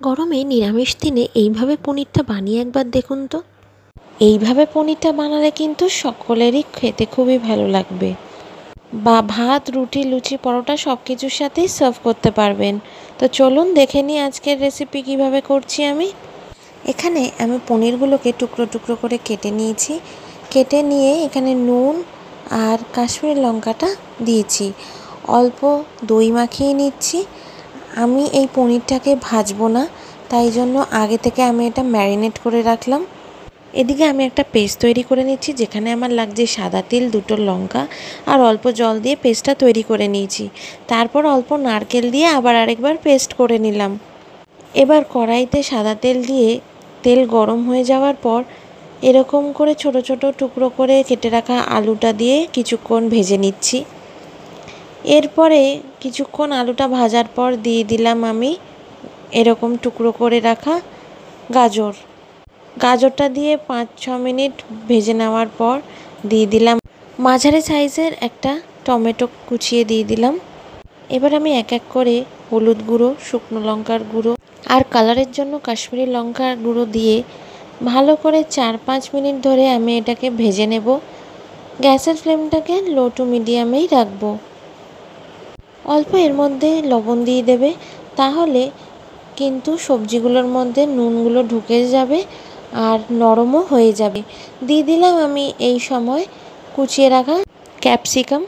গরমে নিরামিষ দিনে এইভাবে পনিরটা বানিয়ে একবার দেখুন তো। এইভাবে পনিরটা বানালে কিন্তু সকলেরই খেতে খুবই ভালো লাগবে, বা ভাত, রুটি, লুচি, পরোটা সব কিছুর সাথেই সার্ভ করতে পারবেন। তো চলুন দেখে নিই আজকের রেসিপি কিভাবে করছি আমি। এখানে আমি পনিরগুলোকে টুকরো টুকরো করে কেটে নিয়েছি। কেটে নিয়ে এখানে নুন আর কাশ্মীরি লঙ্কাটা দিয়েছি। অল্প দই মাখিয়ে নিচ্ছি। আমি এই পনিরটাকে ভাজবো না, তাই জন্য আগে থেকে আমি এটা ম্যারিনেট করে রাখলাম। এদিকে আমি একটা পেস্ট তৈরি করে নিচ্ছি, যেখানে আমার লাগছে সাদা তিল, দুটো লঙ্কা আর অল্প জল দিয়ে পেস্টটা তৈরি করে নিয়েছি। তারপর অল্প নারকেল দিয়ে আবার আরেকবার পেস্ট করে নিলাম। এবার কড়াইতে সাদা তেল দিয়ে তেল গরম হয়ে যাওয়ার পর এরকম করে ছোট ছোট টুকরো করে কেটে রাখা আলুটা দিয়ে কিছুক্ষণ ভেজে নিচ্ছি। এরপরে কিছুক্ষণ আলুটা ভাজার পর দিয়ে দিলাম আমি এরকম টুকরো করে রাখা গাজর। গাজরটা দিয়ে 5-6 মিনিট ভেজে নেওয়ার পর দিয়ে দিলাম মাঝারি সাইজের একটা টমেটো কুচিয়ে দিয়ে দিলাম। এবার আমি এক এক করে হলুদ গুঁড়ো, শুকনো লঙ্কার গুঁড়ো আর কালারের জন্য কাশ্মীরি লঙ্কার গুঁড়ো দিয়ে ভালো করে 4-5 মিনিট ধরে আমি এটাকে ভেজে নেব। গ্যাসের ফ্লেমটাকে লো টু মিডিয়ামেই রাখবো। অল্প এর মধ্যে লবণ দিয়ে দেবে, তাহলে কিন্তু সবজিগুলোর মধ্যে নুনগুলো ঢুকে যাবে আর নরমও হয়ে যাবে। দিয়ে দিলাম আমি এই সময় কুচিয়ে রাখা ক্যাপসিকাম।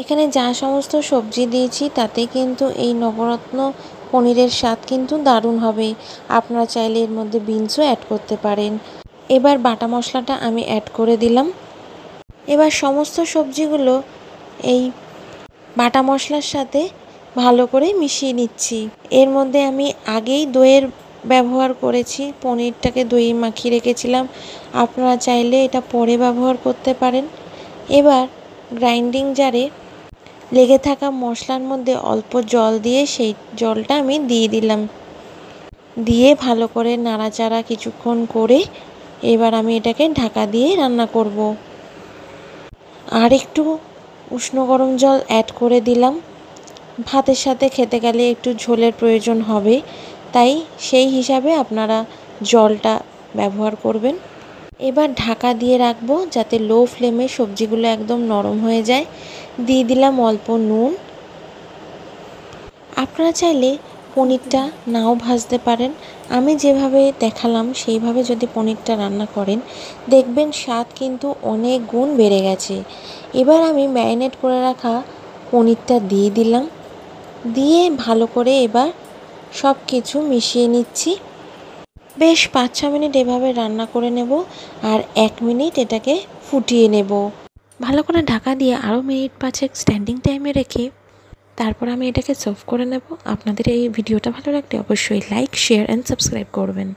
এখানে যা সমস্ত সবজি দিয়েছি তাতে কিন্তু এই নবরত্ন পনিরের স্বাদ কিন্তু দারুণ হবে। আপনারা চাইলে এর মধ্যে বিনসও অ্যাড করতে পারেন। এবার বাটা মশলাটা আমি অ্যাড করে দিলাম। এবার সমস্ত সবজিগুলো এই বাটা মশলার সাথে ভালো করে মিশিয়ে নিচ্ছি। এর মধ্যে আমি আগেই দইয়ের ব্যবহার করেছি, পনিরটাকে দই মাখিয়ে রেখেছিলাম। আপনারা চাইলে এটা পরে ব্যবহার করতে পারেন। এবার গ্রাইন্ডিং জারে লেগে থাকা মশলার মধ্যে অল্প জল দিয়ে সেই জলটা আমি দিয়ে দিলাম। দিয়ে ভালো করে নাড়াচাড়া কিছুক্ষণ করে এবার আমি এটাকে ঢাকা দিয়ে রান্না করব। আর একটু উষ্ণ গরম জল অ্যাড করে দিলাম। ভাতের সাথে খেতে গেলে একটু ঝোলের প্রয়োজন হবে, তাই সেই হিসাবে আপনারা জলটা ব্যবহার করবেন। এবার ঢাকা দিয়ে রাখবো যাতে লো ফ্লেমে সবজিগুলো একদম নরম হয়ে যায়। দিয়ে দিলাম অল্প নুন। আপনারা চাইলে পনিরটা নাও ভাজতে পারেন। আমি যেভাবে দেখালাম সেইভাবে যদি পনিরটা রান্না করেন, দেখবেন স্বাদ কিন্তু অনেক গুণ বেড়ে গেছে। এবার আমি ম্যারিনেট করে রাখা পনিরটা দিয়ে দিলাম। দিয়ে ভালো করে এবার সব কিছু মিশিয়ে নিচ্ছি। বেশ 5-6 মিনিট এভাবে রান্না করে নেব আর 1 মিনিট এটাকে ফুটিয়ে নেব। ভালো করে ঢাকা দিয়ে আরও মিনিট 5 স্ট্যান্ডিং টাইমে রেখে তারপর আমি এটাকে সার্ভ করে নেব। আপনাদের এই ভিডিওটা ভালো লাগলে অবশ্যই লাইক, শেয়ার অ্যান্ড সাবস্ক্রাইব করবেন।